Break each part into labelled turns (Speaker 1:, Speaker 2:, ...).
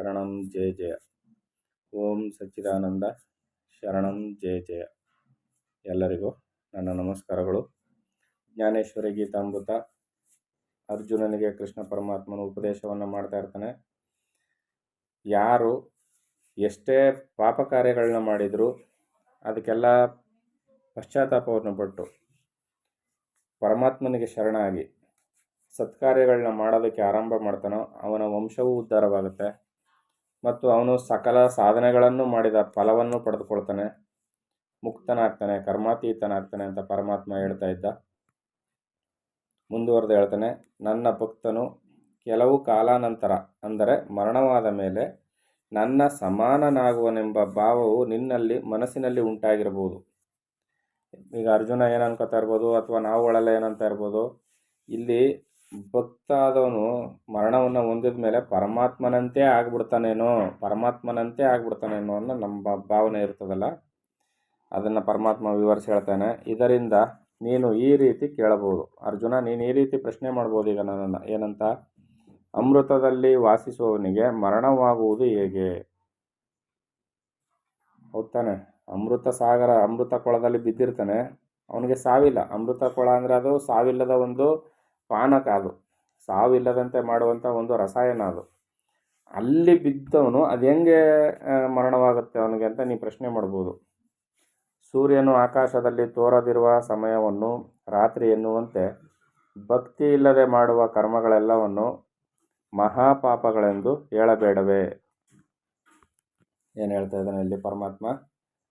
Speaker 1: ಶರಣಂ ಜಯ ಜಯ. ಓಂ ಸಚ್ಚಿದಾನಂದ ಶರಣಂ ಜಯ ಜಯ. ಎಲ್ಲರಿಗೂ ನನ್ನ ನಮಸ್ಕಾರಗಳು. ಜ್ಞಾನೇಶ್ವರಿ ಗೀತಾಮೃತ ಅರ್ಜುನನಿಗೆ ಕೃಷ್ಣ ಪರಮಾತ್ಮನ ಉಪದೇಶವನ್ನು ಮಾಡ್ತಾ ಇರ್ತಾನೆ. ಯಾರು ಎಷ್ಟೇ ಪಾಪ ಕಾರ್ಯಗಳನ್ನ ಮಾಡಿದರೂ ಅದಕ್ಕೆಲ್ಲ ಪಶ್ಚಾತ್ತಾಪವನ್ನು ಪಟ್ಟು ಪರಮಾತ್ಮನಿಗೆ ಶರಣಾಗಿ ಸತ್ಕಾರ್ಯಗಳನ್ನ ಮಾಡೋದಕ್ಕೆ ಆರಂಭ ಮಾಡ್ತಾನೋ ಅವನ ವಂಶವೂ ಉದ್ಧಾರವಾಗುತ್ತೆ ಮತ್ತು ಅವನು ಸಕಲ ಸಾಧನೆಗಳನ್ನು ಮಾಡಿದ ಫಲವನ್ನು ಪಡೆದುಕೊಳ್ತಾನೆ, ಮುಕ್ತನಾಗ್ತಾನೆ, ಕರ್ಮಾತೀತನಾಗ್ತಾನೆ ಅಂತ ಪರಮಾತ್ಮ ಹೇಳ್ತಾ ಇದ್ದ. ಮುಂದುವರೆದು ಹೇಳ್ತಾನೆ, ನನ್ನ ಭಕ್ತನು ಕೆಲವು ಕಾಲಾನಂತರ ಅಂದರೆ ಮರಣವಾದ ಮೇಲೆ ನನ್ನ ಸಮಾನನಾಗುವನೆಂಬ ಭಾವವು ನಿನ್ನಲ್ಲಿ ಮನಸ್ಸಿನಲ್ಲಿ ಉಂಟಾಗಿರ್ಬೋದು. ಈಗ ಅರ್ಜುನ ಏನು ಅನ್ಕೋತಾ ಇರ್ಬೋದು ಅಥವಾ ನಾವುಗಳೆಲ್ಲ ಏನಂತ ಇರ್ಬೋದು, ಇಲ್ಲಿ ಭಕ್ತ ಆದವನು ಮರಣವನ್ನು ಹೊಂದಿದ ಮೇಲೆ ಪರಮಾತ್ಮನಂತೆ ಆಗ್ಬಿಡ್ತಾನೇನೋ ಅನ್ನೋ ನಮ್ಮ ಭಾವನೆ ಇರ್ತದಲ್ಲ, ಅದನ್ನು ಪರಮಾತ್ಮ ವಿವರಿಸಿ ಹೇಳ್ತಾನೆ. ಇದರಿಂದ ನೀನು ಈ ರೀತಿ ಕೇಳಬಹುದು, ಅರ್ಜುನ ನೀನು ಈ ರೀತಿ ಪ್ರಶ್ನೆ ಮಾಡ್ಬೋದು ಈಗ ನನ್ನನ್ನು, ಏನಂತ, ಅಮೃತದಲ್ಲಿ ವಾಸಿಸುವವನಿಗೆ ಮರಣವಾಗುವುದು ಹೇಗೆ? ಹೌದಾನೆ, ಅಮೃತ ಸಾಗರ ಅಮೃತ ಕೊಳದಲ್ಲಿ ಬಿದ್ದಿರ್ತಾನೆ, ಅವನಿಗೆ ಸಾವಿಲ್ಲ. ಅಮೃತ ಕೊಳ ಅಂದರೆ ಅದು ಸಾವಿಲ್ಲದ ಒಂದು ಪಾನಕ, ಅದು ಸಾವಿಲ್ಲದಂತೆ ಮಾಡುವಂಥ ಒಂದು ರಸಾಯನ. ಅದು ಅಲ್ಲಿ ಬಿದ್ದವನು ಅದು ಹೆಂಗೆ ಮರಣವಾಗುತ್ತೆ ಅವನಿಗೆ ಅಂತ ನೀವು ಪ್ರಶ್ನೆ ಮಾಡ್ಬೋದು. ಸೂರ್ಯನು ಆಕಾಶದಲ್ಲಿ ತೋರದಿರುವ ಸಮಯವನ್ನು ರಾತ್ರಿ ಎನ್ನುವಂತೆ ಭಕ್ತಿ ಇಲ್ಲದೆ ಮಾಡುವ ಕರ್ಮಗಳೆಲ್ಲವನ್ನು ಮಹಾಪಾಪಗಳೆಂದು ಹೇಳಬೇಡವೇ? ಏನು ಹೇಳ್ತಾ ಇದ್ದಾನೆ ಇಲ್ಲಿ ಪರಮಾತ್ಮ?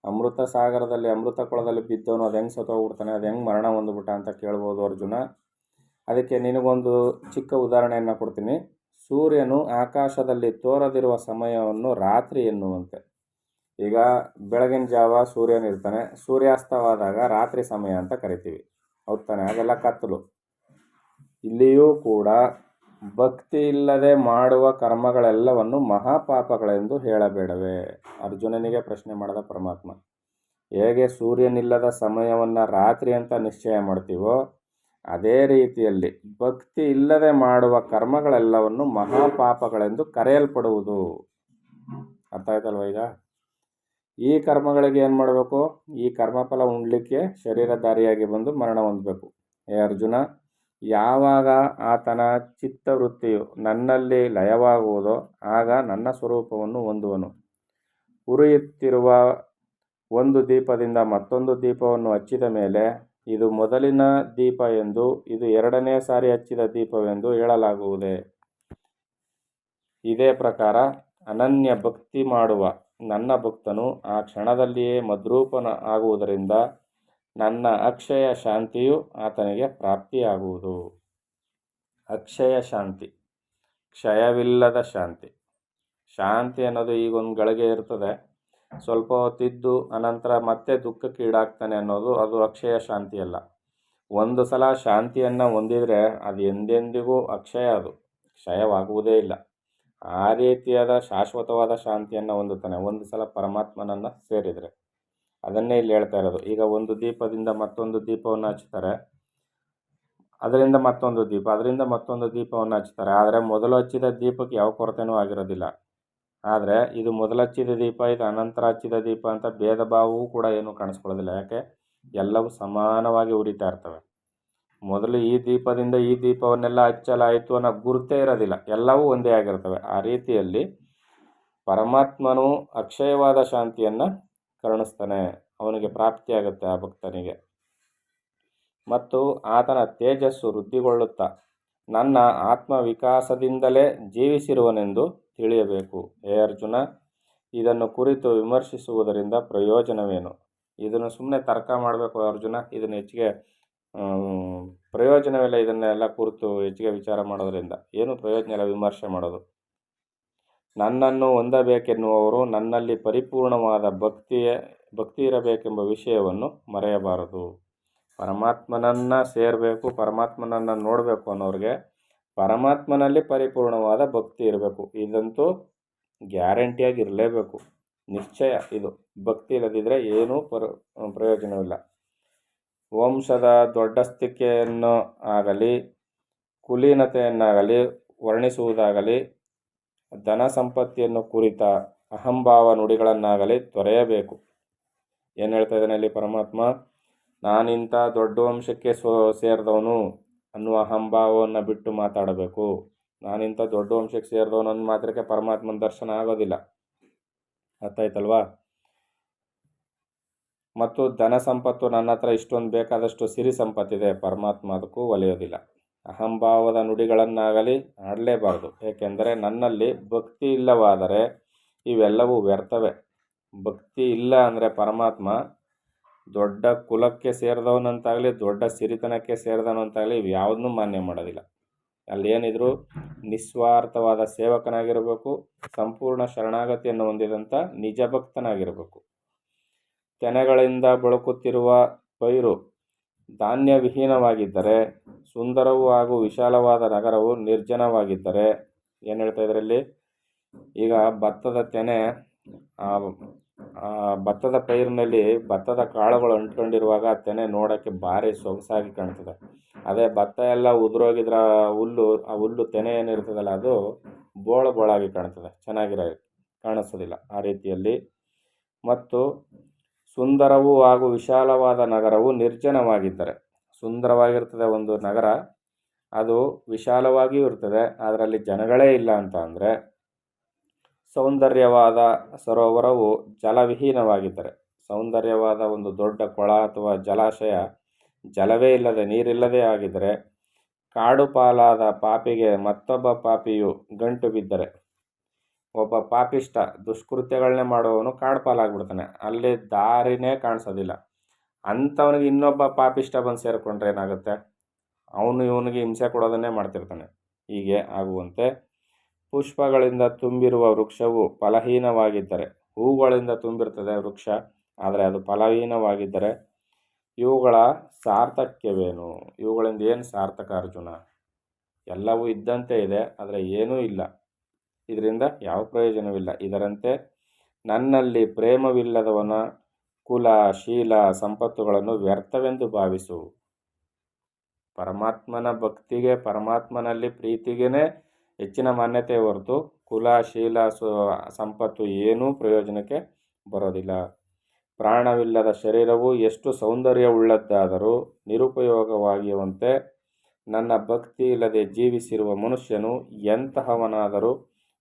Speaker 1: ಅಮೃತ ಸಾಗರದಲ್ಲಿ ಅಮೃತ ಕೊಳದಲ್ಲಿ ಬಿದ್ದವನು ಅದು ಹೆಂಗೆ ಸತ್ತೋಗ್ಬಿಡ್ತಾನೆ, ಅದು ಹೆಂಗೆ ಮರಣ ಹೊಂದ್ಬಿಟ್ಟ ಅಂತ ಕೇಳ್ಬೋದು ಅರ್ಜುನ. ಅದಕ್ಕೆ ನಿನಗೊಂದು ಚಿಕ್ಕ ಉದಾಹರಣೆಯನ್ನು ಕೊಡ್ತೀನಿ. ಸೂರ್ಯನು ಆಕಾಶದಲ್ಲಿ ತೋರದಿರುವ ಸಮಯವನ್ನು ರಾತ್ರಿ ಎನ್ನುವಂತೆ. ಈಗ ಬೆಳಗಿನ ಜಾವ ಸೂರ್ಯನಿರ್ತಾನೆ, ಸೂರ್ಯಾಸ್ತವಾದಾಗ ರಾತ್ರಿ ಸಮಯ ಅಂತ ಕರಿತೀವಿ, ಹೌದಾನೆ, ಅದೆಲ್ಲ ಕತ್ತಲು. ಇಲ್ಲಿಯೂ ಕೂಡ ಭಕ್ತಿ ಇಲ್ಲದೆ ಮಾಡುವ ಕರ್ಮಗಳೆಲ್ಲವನ್ನು ಮಹಾಪಾಪಗಳೆಂದು ಹೇಳಬೇಡವೇ? ಅರ್ಜುನನಿಗೆ ಪ್ರಶ್ನೆ ಮಾಡಿದ ಪರಮಾತ್ಮ. ಹೇಗೆ ಸೂರ್ಯನಿಲ್ಲದ ಸಮಯವನ್ನು ರಾತ್ರಿ ಅಂತ ನಿಶ್ಚಯ ಮಾಡ್ತೀವೋ ಅದೇ ರೀತಿಯಲ್ಲಿ ಭಕ್ತಿ ಇಲ್ಲದೆ ಮಾಡುವ ಕರ್ಮಗಳೆಲ್ಲವನ್ನು ಮಹಾಪಾಪಗಳೆಂದು ಕರೆಯಲ್ಪಡುವುದು. ಅರ್ಥ ಆಯ್ತಲ್ವ? ಈಗ ಈ ಕರ್ಮಗಳಿಗೆ ಏನು ಮಾಡಬೇಕು? ಈ ಕರ್ಮಫಲ ಉಣ್ಲಿಕ್ಕೆ ಶರೀರಧಾರಿಯಾಗಿ ಬಂದು ಮರಣ ಹೊಂದಬೇಕು. ಅರ್ಜುನ, ಯಾವಾಗ ಆತನ ಚಿತ್ತವೃತ್ತಿಯು ನನ್ನಲ್ಲಿ ಲಯವಾಗುವುದೋ ಆಗ ನನ್ನ ಸ್ವರೂಪವನ್ನು ಹೊಂದುವನು. ಉರಿಯುತ್ತಿರುವ ಒಂದು ದೀಪದಿಂದ ಮತ್ತೊಂದು ದೀಪವನ್ನು ಹಚ್ಚಿದ ಮೇಲೆ ಇದು ಮೊದಲಿನ ದೀಪ ಎಂದು, ಇದು ಎರಡನೇ ಸಾರಿ ಹಚ್ಚಿದ ದೀಪವೆಂದು ಹೇಳಲಾಗುವುದೇ? ಇದೇ ಪ್ರಕಾರ ಅನನ್ಯ ಭಕ್ತಿ ಮಾಡುವ ನನ್ನ ಭಕ್ತನು ಆ ಕ್ಷಣದಲ್ಲಿಯೇ ಮದ್ರೂಪನ ಆಗುವುದರಿಂದ ನನ್ನ ಅಕ್ಷಯ ಶಾಂತಿಯು ಆತನಿಗೆ ಪ್ರಾಪ್ತಿಯಾಗುವುದು. ಅಕ್ಷಯ ಶಾಂತಿ, ಕ್ಷಯವಿಲ್ಲದ ಶಾಂತಿ. ಶಾಂತಿ ಅನ್ನೋದು ಈಗ ಒಂದು ಗಳಿಗೆ ಇರ್ತದೆ, ಸ್ವಲ್ಪ ಹೊತ್ತಿದ್ದು ಅನಂತರ ಮತ್ತೆ ದುಃಖಕ್ಕೆ ಈಡಾಗ್ತಾನೆ ಅನ್ನೋದು ಅದು ಅಕ್ಷಯ ಶಾಂತಿ ಅಲ್ಲ. ಒಂದು ಸಲ ಶಾಂತಿಯನ್ನು ಹೊಂದಿದರೆ ಅದು ಎಂದೆಂದಿಗೂ ಅಕ್ಷಯ, ಅದು ಕ್ಷಯವಾಗುವುದೇ ಇಲ್ಲ. ಆ ರೀತಿಯಾದ ಶಾಶ್ವತವಾದ ಶಾಂತಿಯನ್ನು ಹೊಂದುತ್ತಾನೆ ಒಂದು ಸಲ ಪರಮಾತ್ಮನನ್ನು ಸೇರಿದರೆ. ಅದನ್ನೇ ಇಲ್ಲಿ ಹೇಳ್ತಾ ಇರೋದು. ಈಗ ಒಂದು ದೀಪದಿಂದ ಮತ್ತೊಂದು ದೀಪವನ್ನು ಹಚ್ತಾರೆ, ಅದರಿಂದ ಮತ್ತೊಂದು ದೀಪ, ಅದರಿಂದ ಮತ್ತೊಂದು ದೀಪವನ್ನು ಹಚ್ತಾರೆ. ಆದರೆ ಮೊದಲು ಹಚ್ಚಿದ ದೀಪಕ್ಕೆ ಯಾವ ಕೊರತೆನೂ ಆಗಿರೋದಿಲ್ಲ. ಆದರೆ ಇದು ಮೊದಲು ಹಚ್ಚಿದ ದೀಪ, ಇದು ಅನಂತರ ಹಚ್ಚಿದ ದೀಪ ಅಂತ ಭೇದ ಭಾವವೂ ಕೂಡ ಏನೂ ಕಾಣಿಸ್ಕೊಳ್ಳೋದಿಲ್ಲ. ಯಾಕೆ? ಎಲ್ಲವೂ ಸಮಾನವಾಗಿ ಉರಿತಾ ಇರ್ತವೆ. ಮೊದಲು ಈ ದೀಪದಿಂದ ಈ ದೀಪವನ್ನೆಲ್ಲ ಹಚ್ಚಲಾಯಿತು ಅನ್ನೋ ಗುರುತೇ ಇರೋದಿಲ್ಲ, ಎಲ್ಲವೂ ಒಂದೇ ಆಗಿರ್ತವೆ. ಆ ರೀತಿಯಲ್ಲಿ ಪರಮಾತ್ಮನು ಅಕ್ಷಯವಾದ ಶಾಂತಿಯನ್ನು ಕರುಣಿಸ್ತಾನೆ, ಅವನಿಗೆ ಪ್ರಾಪ್ತಿಯಾಗುತ್ತೆ ಆ ಭಕ್ತನಿಗೆ. ಮತ್ತು ಆತನ ತೇಜಸ್ಸು ವೃದ್ಧಿಗೊಳ್ಳುತ್ತಾ ನನ್ನ ಆತ್ಮ ವಿಕಾಸದಿಂದಲೇ ಜೀವಿಸಿರುವನೆಂದು ತಿಳಿಯಬೇಕು. ಅರ್ಜುನ, ಇದನ್ನು ಕುರಿತು ವಿಮರ್ಶಿಸುವುದರಿಂದ ಪ್ರಯೋಜನವೇನು? ಇದನ್ನು ಸುಮ್ಮನೆ ತರ್ಕ ಮಾಡಬೇಕು ಅರ್ಜುನ, ಇದನ್ನು ಹೆಚ್ಚಿಗೆ ಪ್ರಯೋಜನವಿಲ್ಲ. ಇದನ್ನೆಲ್ಲ ಕುರಿತು ಹೆಚ್ಚಿಗೆ ವಿಚಾರ ಮಾಡೋದರಿಂದ ಏನು ಪ್ರಯೋಜನ ಇಲ್ಲ ವಿಮರ್ಶೆ ಮಾಡೋದು. ನನ್ನನ್ನು ಹೊಂದಬೇಕೆನ್ನುವವರು ನನ್ನಲ್ಲಿ ಪರಿಪೂರ್ಣವಾದ ಭಕ್ತಿ ಇರಬೇಕೆಂಬ ವಿಷಯವನ್ನು ಮರೆಯಬಾರದು. ಪರಮಾತ್ಮನನ್ನು ಸೇರಬೇಕು, ಪರಮಾತ್ಮನನ್ನು ನೋಡಬೇಕು ಅನ್ನೋರಿಗೆ ಪರಮಾತ್ಮನಲ್ಲಿ ಪರಿಪೂರ್ಣವಾದ ಭಕ್ತಿ ಇರಬೇಕು. ಇದಂತೂ ಗ್ಯಾರಂಟಿಯಾಗಿ ಇರಲೇಬೇಕು, ನಿಶ್ಚಯ. ಇದು ಭಕ್ತಿ ಇಲ್ಲದಿದ್ದರೆ ಏನೂ ಪ್ರಯೋಜನವಿಲ್ಲ. ವಂಶದ ದೊಡ್ಡಸ್ತಿಕೆಯನ್ನು ಆಗಲಿ ಕುಲೀನತೆಯನ್ನಾಗಲಿ ವರ್ಣಿಸುವುದಾಗಲಿ ಧನ ಸಂಪತ್ತಿಯನ್ನು ಕುರಿತ ಅಹಂಭಾವ ನುಡಿಗಳನ್ನಾಗಲಿ ತೊರೆಯಬೇಕು. ಏನು ಹೇಳ್ತಾ ಇದ್ದಾನೆ ಇಲ್ಲಿ ಪರಮಾತ್ಮ? ನಾನಿಂಥ ದೊಡ್ಡ ವಂಶಕ್ಕೆ ಸೇರಿದವನು ಅನ್ನುವ ಅಹಂಭಾವವನ್ನು ಬಿಟ್ಟು ಮಾತಾಡಬೇಕು. ನಾನಿಂಥ ದೊಡ್ಡ ವಂಶಕ್ಕೆ ಸೇರಿದವನು ಅಂದ ಮಾತ್ರಕ್ಕೆ ಪರಮಾತ್ಮನ ದರ್ಶನ ಆಗೋದಿಲ್ಲ. ಅರ್ಥ ಆಯ್ತಲ್ವಾ? ಮತ್ತು ಧನ ಸಂಪತ್ತು ನನ್ನ ಹತ್ರ ಇಷ್ಟೊಂದು ಬೇಕಾದಷ್ಟು ಸಿರಿ ಸಂಪತ್ತಿದೆ, ಪರಮಾತ್ಮ ಅದಕ್ಕೂ ಒಲಿಯೋದಿಲ್ಲ. ಅಹಂಭಾವದ ನುಡಿಗಳನ್ನಾಗಲಿ ಆಡಲೇಬಾರ್ದು. ಏಕೆಂದರೆ ನನ್ನಲ್ಲಿ ಭಕ್ತಿ ಇಲ್ಲವಾದರೆ ಇವೆಲ್ಲವೂ ವ್ಯರ್ಥವೇ. ಭಕ್ತಿ ಇಲ್ಲ ಅಂದರೆ ಪರಮಾತ್ಮ ದೊಡ್ಡ ಕುಲಕ್ಕೆ ಸೇರಿದವನಂತಾಗಲಿ ದೊಡ್ಡ ಸಿರಿತನಕ್ಕೆ ಸೇರಿದವನಂತಾಗಲಿ ಇವ್ಯಾವುದನ್ನೂ ಮಾನ್ಯ ಮಾಡೋದಿಲ್ಲ. ಅಲ್ಲಿ ಏನಿದ್ರು ನಿಸ್ವಾರ್ಥವಾದ ಸೇವಕನಾಗಿರಬೇಕು, ಸಂಪೂರ್ಣ ಶರಣಾಗತಿಯನ್ನು ಹೊಂದಿದಂಥ ನಿಜ ಭಕ್ತನಾಗಿರಬೇಕು. ತೆನೆಗಳಿಂದ ಬೆಳಕುತ್ತಿರುವ ಪೈರು ಧಾನ್ಯವಿಹೀನವಾಗಿದ್ದರೆ, ಸುಂದರವೂ ಹಾಗೂ ವಿಶಾಲವಾದ ನಗರವು ನಿರ್ಜನವಾಗಿದ್ದರೆ, ಏನು ಹೇಳ್ತಾ ಇದರಲ್ಲಿ? ಈಗ ಭತ್ತದ ತೆನೆ, ಭತ್ತದ ಪೈರಿನಲ್ಲಿ ಭತ್ತದ ಕಾಳುಗಳು ಅಂಟ್ಕೊಂಡಿರುವಾಗ ತೆನೆ ನೋಡೋಕ್ಕೆ ಭಾರಿ ಸೊಗಸಾಗಿ ಕಾಣ್ತದೆ. ಅದೇ ಭತ್ತ ಎಲ್ಲ ಉದುರೋಗಿದ್ರ ಆ ಹುಲ್ಲು ತೆನೆ ಏನಿರ್ತದಲ್ಲ ಅದು ಬೋಳಾಗಿ ಕಾಣ್ತದೆ, ಕಾಣಿಸೋದಿಲ್ಲ. ಆ ರೀತಿಯಲ್ಲಿ ಮತ್ತು ಸುಂದರವೂ ಹಾಗೂ ವಿಶಾಲವಾದ ನಗರವು ನಿರ್ಜನವಾಗಿದ್ದರೆ, ಸುಂದರವಾಗಿರ್ತದೆ ಒಂದು ನಗರ, ಅದು ವಿಶಾಲವಾಗಿಯೂ ಇರ್ತದೆ, ಅದರಲ್ಲಿ ಜನಗಳೇ ಇಲ್ಲ ಅಂತ ಅಂದರೆ, ಸೌಂದರ್ಯವಾದ ಸರೋವರವು ಜಲವಿಹೀನವಾಗಿದ್ದರೆ, ಸೌಂದರ್ಯವಾದ ಒಂದು ದೊಡ್ಡ ಕೊಳ ಅಥವಾ ಜಲಾಶಯ ಜಲವೇ ಇಲ್ಲದೆ ನೀರಿಲ್ಲದೆ ಆಗಿದ್ದರೆ, ಕಾಡು ಪಾಲಾದ ಪಾಪಿಗೆ ಮತ್ತೊಬ್ಬ ಪಾಪಿಯು ಗಂಟು ಬಿದ್ದರೆ, ಒಬ್ಬ ಪಾಪಿಷ್ಟ ದುಷ್ಕೃತ್ಯಗಳನ್ನೇ ಮಾಡುವವನು ಕಾಡು ಪಾಲಾಗ್ಬಿಡ್ತಾನೆ, ಅಲ್ಲಿ ದಾರಿನೇ ಕಾಣಿಸೋದಿಲ್ಲ. ಅಂಥವನಿಗೆ ಇನ್ನೊಬ್ಬ ಪಾಪಿಷ್ಟ ಬಂದು ಸೇರಿಕೊಂಡ್ರೆ ಏನಾಗುತ್ತೆ? ಅವನು ಇವನಿಗೆ ಹಿಂಸೆ ಕೊಡೋದನ್ನೇ ಮಾಡ್ತಿರ್ತಾನೆ. ಹೀಗೆ ಆಗುವಂತೆ ಪುಷ್ಪಗಳಿಂದ ತುಂಬಿರುವ ವೃಕ್ಷವು ಫಲಹೀನವಾಗಿದ್ದರೆ, ಹೂಗಳಿಂದ ತುಂಬಿರ್ತದೆ ವೃಕ್ಷ, ಆದರೆ ಅದು ಫಲಹೀನವಾಗಿದ್ದರೆ ಇವುಗಳ ಸಾರ್ಥಕ್ಯವೇನು? ಇವುಗಳಿಂದ ಏನು ಸಾರ್ಥಕ ಅರ್ಜುನ? ಎಲ್ಲವೂ ಇದ್ದಂತೆ ಇದೆ, ಆದರೆ ಏನೂ ಇಲ್ಲ, ಇದರಿಂದ ಯಾವ ಪ್ರಯೋಜನವಿಲ್ಲ. ಇದರಂತೆ ನನ್ನಲ್ಲಿ ಪ್ರೇಮವಿಲ್ಲದವನ ಕುಲ, ಶೀಲ, ಸಂಪತ್ತುಗಳನ್ನು ವ್ಯರ್ಥವೆಂದು ಭಾವಿಸು. ಪರಮಾತ್ಮನ ಭಕ್ತಿಗೆ, ಪರಮಾತ್ಮನಲ್ಲಿ ಪ್ರೀತಿಗೇ ಹೆಚ್ಚಿನ ಮಾನ್ಯತೆ ಹೊರತು ಕುಲ, ಶೀಲ, ಸಂಪತ್ತು ಏನೂ ಪ್ರಯೋಜನಕ್ಕೆ ಬರೋದಿಲ್ಲ. ಪ್ರಾಣವಿಲ್ಲದ ಶರೀರವು ಎಷ್ಟು ಸೌಂದರ್ಯವುಳ್ಳದ್ದಾದರೂ ನಿರುಪಯೋಗವಾಗಿರುವಂತೆ ನನ್ನ ಭಕ್ತಿ ಇಲ್ಲದೆ ಜೀವಿಸಿರುವ ಮನುಷ್ಯನು ಎಂತಹವನಾದರೂ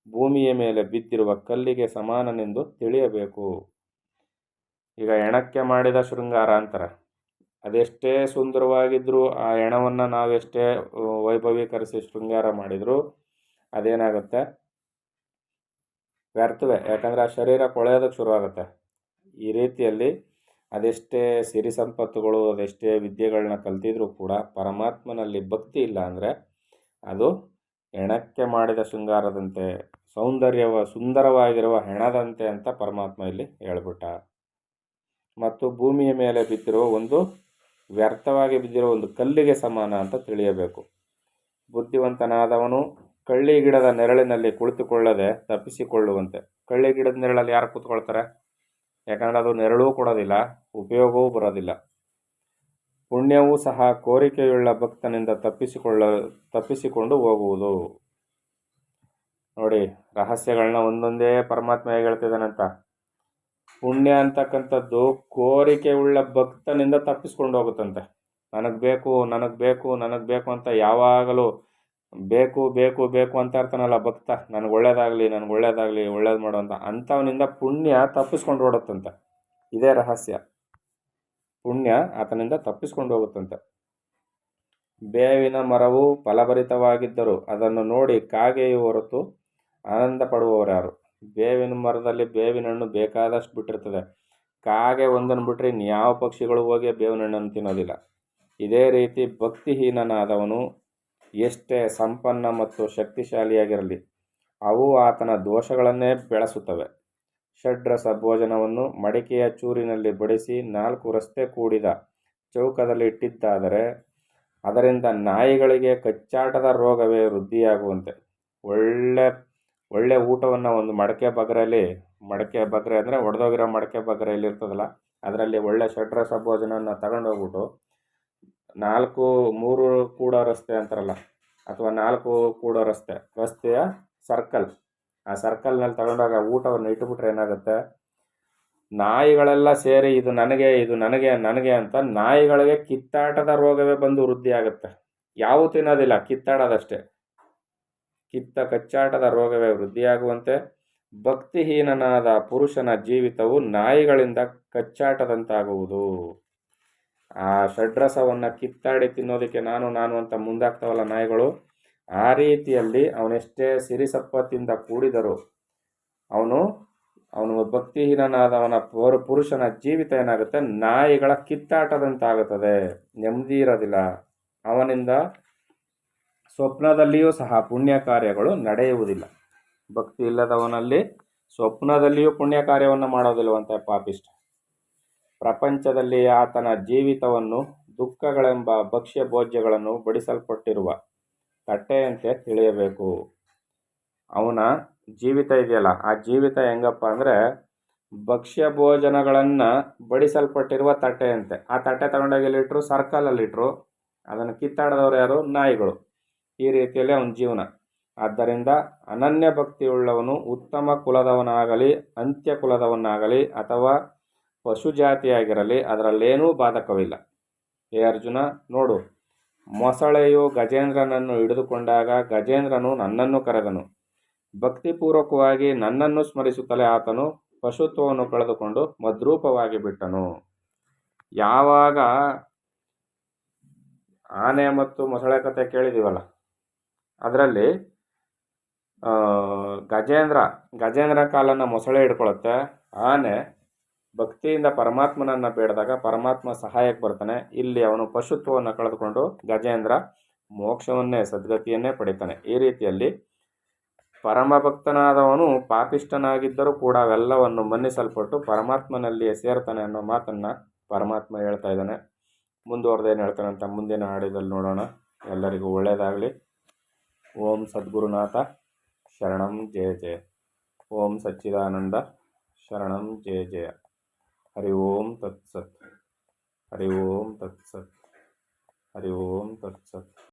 Speaker 1: ಭೂಮಿಯ ಮೇಲೆ ಬಿದ್ದಿರುವ ಕಲ್ಲಿಗೆ ಸಮಾನನೆಂದು ತಿಳಿಯಬೇಕು. ಈಗ ಹೆಣಕ್ಕೆ ಮಾಡಿದ ಶೃಂಗಾರ ಅಂತಾರೆ. ಅದೆಷ್ಟೇ ಸುಂದರವಾಗಿದ್ದರೂ ಆ ಹೆಣವನ್ನು ನಾವೆಷ್ಟೇ ವೈಭವೀಕರಿಸಿ ಶೃಂಗಾರ ಮಾಡಿದರೂ ಅದೇನಾಗುತ್ತೆ? ವ್ಯರ್ಥವೇ. ಯಾಕಂದರೆ ಆ ಶರೀರ ಕೊಳೆಯೋದಕ್ಕೆ ಶುರುವಾಗುತ್ತೆ. ಈ ರೀತಿಯಲ್ಲಿ ಅದೆಷ್ಟೇ ಸಿರಿ ಸಂಪತ್ತುಗಳು, ಅದೆಷ್ಟೇ ವಿದ್ಯೆಗಳನ್ನ ಕಲ್ತಿದ್ರೂ ಕೂಡ ಪರಮಾತ್ಮನಲ್ಲಿ ಭಕ್ತಿ ಇಲ್ಲ ಅಂದರೆ ಅದು ಹೆಣಕ್ಕೆ ಮಾಡಿದ ಶೃಂಗಾರದಂತೆ, ಸುಂದರವಾಗಿರುವ ಹೆಣದಂತೆ ಅಂತ ಪರಮಾತ್ಮ ಇಲ್ಲಿ ಹೇಳ್ಬಿಟ್ಟ. ಮತ್ತು ಭೂಮಿಯ ಮೇಲೆ ಬಿದ್ದಿರುವ ಒಂದು ವ್ಯರ್ಥವಾಗಿ ಬಿದ್ದಿರೋ ಒಂದು ಕಲ್ಲಿಗೆ ಸಮಾನ ಅಂತ ತಿಳಿಯಬೇಕು. ಬುದ್ಧಿವಂತನಾದವನು ಕಳ್ಳಿ ಗಿಡದ ನೆರಳಿನಲ್ಲಿ ಕುಳಿತುಕೊಳ್ಳದೆ ತಪ್ಪಿಸಿಕೊಳ್ಳುವಂತೆ. ಕಳ್ಳಿ ಗಿಡದ ನೆರಳಲ್ಲಿ ಯಾರು ಕೂತ್ಕೊಳ್ತಾರೆ? ಯಾಕಂದರೆ ಅದು ನೆರಳೂ ಕೊಡೋದಿಲ್ಲ, ಉಪಯೋಗವೂ ಬರೋದಿಲ್ಲ. ಪುಣ್ಯವೂ ಸಹ ಕೋರಿಕೆಯುಳ್ಳ ಭಕ್ತನಿಂದ ತಪ್ಪಿಸಿಕೊಂಡು ಹೋಗುವುದು. ನೋಡಿ, ರಹಸ್ಯಗಳನ್ನ ಒಂದೊಂದೇ ಪರಮಾತ್ಮ ಹೇಗೆ ಹೇಳ್ತಿದ್ದಾನಂತ. ಪುಣ್ಯ ಅಂತಕ್ಕಂಥದ್ದು ಕೋರಿಕೆ ಉಳ್ಳ ಭಕ್ತನಿಂದ ತಪ್ಪಿಸ್ಕೊಂಡು ಹೋಗುತ್ತಂತೆ. ನನಗೆ ಬೇಕು ನನಗೆ ಬೇಕು ನನಗೆ ಬೇಕು ಅಂತ ಯಾವಾಗಲೂ ಬೇಕು ಬೇಕು ಬೇಕು ಅಂತ ಇರ್ತಾನಲ್ಲ ಭಕ್ತ, ನನಗೆ ಒಳ್ಳೇದಾಗಲಿ ನನಗೆ ಒಳ್ಳೇದಾಗಲಿ ಒಳ್ಳೇದು ಮಾಡು ಅಂತ, ಅಂಥವನಿಂದ ಪುಣ್ಯ ತಪ್ಪಿಸ್ಕೊಂಡು ಓಡುತ್ತಂತೆ. ಇದೇ ರಹಸ್ಯ. ಪುಣ್ಯ ಆತನಿಂದ ತಪ್ಪಿಸ್ಕೊಂಡು ಹೋಗುತ್ತಂತೆ. ಬೇವಿನ ಮರವು ಫಲಭರಿತವಾಗಿದ್ದರೂ ಅದನ್ನು ನೋಡಿ ಕಾಗೆಯು ಹೊರತು ಆನಂದ ಪಡುವವರ್ಯಾರು? ಬೇವಿನ ಮರದಲ್ಲಿ ಬೇವಿನ ಹಣ್ಣು ಬೇಕಾದಷ್ಟು ಬಿಟ್ಟಿರ್ತದೆ. ಕಾಗೆ ಒಂದನ್ನು ಬಿಟ್ಟರೆ ಇನ್ಯಾವ ಪಕ್ಷಿಗಳು ಹೋಗಿ ಬೇವಿನ ಹಣ್ಣನ್ನು ತಿನ್ನೋದಿಲ್ಲ. ಇದೇ ರೀತಿ ಭಕ್ತಿಹೀನನಾದವನು ಎಷ್ಟೇ ಸಂಪನ್ನ ಮತ್ತು ಶಕ್ತಿಶಾಲಿಯಾಗಿರಲಿ, ಅವು ಆತನ ದೋಷಗಳನ್ನೇ ಬೆಳೆಸುತ್ತವೆ. ಷಡ್ರಸ ಭೋಜನವನ್ನು ಮಡಿಕೆಯ ಚೂರಿನಲ್ಲಿ ಬಡಿಸಿ 4 ರಸ್ತೆ ಕೂಡಿದ ಚೌಕದಲ್ಲಿ ಇಟ್ಟಿದ್ದಾದರೆ ಅದರಿಂದ ನಾಯಿಗಳಿಗೆ ಕಚ್ಚಾಟದ ರೋಗವೇ ವೃದ್ಧಿಯಾಗುವಂತೆ ಒಳ್ಳೆ ಊಟವನ್ನು ಒಂದು ಮಡಕೆ ಬಗರೆ ಅಂದರೆ ಒಡೆದೋಗಿರೋ ಮಡಕೆ ಬಗರೆಯಲ್ಲಿ ಇರ್ತದಲ್ಲ, ಅದರಲ್ಲಿ ಒಳ್ಳೆ ಷಡ್ರಸ ಭೋಜನವನ್ನು ತಗೊಂಡೋಗ್ಬಿಟ್ಟು 3 ಕೂಡೋ ರಸ್ತೆ ಅಂತಾರಲ್ಲ, ಅಥವಾ 4 ಕೂಡೋ ರಸ್ತೆಯ ಸರ್ಕಲ್ ಆ ಸರ್ಕಲ್ನಲ್ಲಿ ತಗೊಂಡಾಗ ಊಟವನ್ನು ಇಟ್ಟುಬಿಟ್ರೆ ಏನಾಗುತ್ತೆ, ನಾಯಿಗಳೆಲ್ಲ ಸೇರಿ ಇದು ನನಗೆ ಇದು ನನಗೆ ನನಗೆ ಅಂತ ನಾಯಿಗಳಿಗೆ ಕಿತ್ತಾಟದ ರೋಗವೇ ಬಂದು ವೃದ್ಧಿ ಆಗುತ್ತೆ. ಯಾವು ತಿನ್ನೋದಿಲ್ಲ, ಕಿತ್ತಾಡೋದಷ್ಟೇ. ಕಚ್ಚಾಟದ ರೋಗವೇ ವೃದ್ಧಿಯಾಗುವಂತೆ ಭಕ್ತಿಹೀನನಾದ ಪುರುಷನ ಜೀವಿತವು ನಾಯಿಗಳಿಂದ ಕಚ್ಚಾಟದಂತಾಗುವುದು. ಆ ಷಡ್ರಸವನ್ನು ಕಿತ್ತಾಡಿ ತಿನ್ನೋದಕ್ಕೆ ನಾನು ನಾನು ಅಂತ ಮುಂದಾಗ್ತಾವಲ್ಲ ನಾಯಿಗಳು, ಆ ರೀತಿಯಲ್ಲಿ ಅವನೆಷ್ಟೇ ಸಿರಿ ಸಂಪತ್ತಿಂದ ಕೂಡಿದರೂ ಅವನು ಭಕ್ತಿಹೀನನಾದವನ ಪುರುಷನ ಜೀವಿತ ಏನಾಗುತ್ತೆ, ನಾಯಿಗಳ ಕಿತ್ತಾಟದಂತಾಗುತ್ತದೆ. ನೆಮ್ಮದಿ ಇರೋದಿಲ್ಲ. ಅವನಿಂದ ಸ್ವಪ್ನದಲ್ಲಿಯೂ ಸಹ ಪುಣ್ಯ ಕಾರ್ಯಗಳು ನಡೆಯುವುದಿಲ್ಲ. ಭಕ್ತಿ ಇಲ್ಲದವನಲ್ಲಿ ಸ್ವಪ್ನದಲ್ಲಿಯೂ ಪುಣ್ಯ ಕಾರ್ಯವನ್ನು ಮಾಡೋದಿಲ್ಲವಂತೆ ಪಾಪಿಷ್ಟ. ಪ್ರಪಂಚದಲ್ಲಿ ಆತನ ಜೀವಿತವನ್ನು ದುಃಖಗಳೆಂಬ ಭಕ್ಷ್ಯ ಭೋಜ್ಯಗಳನ್ನು ಬಡಿಸಲ್ಪಟ್ಟಿರುವ ತಟ್ಟೆಯಂತೆ ತಿಳಿಯಬೇಕು. ಅವನ ಜೀವಿತ ಇದೆಯಲ್ಲ, ಆ ಜೀವಿತ ಹೆಂಗಪ್ಪ ಅಂದರೆ ಭಕ್ಷ್ಯ ಭೋಜನಗಳನ್ನು ಬಡಿಸಲ್ಪಟ್ಟಿರುವ ತಟ್ಟೆಯಂತೆ. ಆ ತಟ್ಟೆ ತಗೊಂಡೋಗಿ ಎಲ್ಲಿಟ್ರು, ಸರ್ಕಲಲ್ಲಿಟ್ರು. ಅದನ್ನು ಕಿತ್ತಾಡದವ್ರು ಯಾರು, ನಾಯಿಗಳು. ಈ ರೀತಿಯಲ್ಲಿ ಅವನ ಜೀವನ. ಆದ್ದರಿಂದ ಅನನ್ಯ ಭಕ್ತಿಯುಳ್ಳವನು ಉತ್ತಮ ಕುಲದವನಾಗಲಿ ಅಂತ್ಯ ಕುಲದವನಾಗಲಿ ಅಥವಾ ಪಶು ಜಾತಿಯಾಗಿರಲಿ ಅದರಲ್ಲೇನೂ ಬಾಧಕವಿಲ್ಲ. ಹೇ ಅರ್ಜುನ, ನೋಡು, ಮೊಸಳೆಯು ಗಜೇಂದ್ರನನ್ನು ಹಿಡಿದುಕೊಂಡಾಗ ಗಜೇಂದ್ರನು ನನ್ನನ್ನು ಕರೆದನು. ಭಕ್ತಿಪೂರ್ವಕವಾಗಿ ನನ್ನನ್ನು ಸ್ಮರಿಸುತ್ತಲೇ ಆತನು ಪಶುತ್ವವನ್ನು ಕಳೆದುಕೊಂಡು ಮದ್ರೂಪವಾಗಿ ಬಿಟ್ಟನು. ಯಾವಾಗ ಆನೆ ಮತ್ತು ಮೊಸಳೆ ಕಥೆ ಕೇಳಿದೀವಲ್ಲ, ಅದರಲ್ಲಿ ಗಜೇಂದ್ರ ಕಾಲನ್ನು ಮೊಸಳೆ ಹಿಡ್ಕೊಳುತ್ತೆ. ಆನೆ ಭಕ್ತಿಯಿಂದ ಪರಮಾತ್ಮನನ್ನು ಬೇಡಿದಾಗ ಪರಮಾತ್ಮ ಸಹಾಯಕ್ಕೆ ಬರ್ತಾನೆ. ಇಲ್ಲಿ ಅವನು ಪಶುತ್ವವನ್ನು ಕಳೆದುಕೊಂಡು ಗಜೇಂದ್ರ ಮೋಕ್ಷವನ್ನೇ, ಸದ್ಗತಿಯನ್ನೇ ಪಡಿತಾನೆ. ಈ ರೀತಿಯಲ್ಲಿ ಪರಮಭಕ್ತನಾದವನು ಪಾಪಿಷ್ಠನಾಗಿದ್ದರೂ ಕೂಡ ಅವೆಲ್ಲವನ್ನು ಮನ್ನಿಸಲ್ಪಟ್ಟು ಪರಮಾತ್ಮನಲ್ಲಿಯೇ ಸೇರ್ತಾನೆ ಅನ್ನೋ ಮಾತನ್ನು ಪರಮಾತ್ಮ ಹೇಳ್ತಾ ಇದ್ದಾನೆ. ಮುಂದುವರೆದೇನು ಹೇಳ್ತಾನೆ ಅಂತ ಮುಂದಿನ ಹಾಡಿದಲ್ಲಿ ನೋಡೋಣ. ಎಲ್ಲರಿಗೂ ಒಳ್ಳೆಯದಾಗಲಿ. ಓಂ ಸದ್ಗುರುನಾಥ ಶರಣಂ ಜಯ ಜಯ. ಓಂ ಸಚ್ಚಿದಾನಂದ ಶರಣಂ ಜಯ ಜಯ. ಹರಿ ಓಂ ತತ್ಸತ್. ಹರಿ ಓಂ ತತ್ಸತ್. ಹರಿ ಓಂ ತತ್ಸತ್.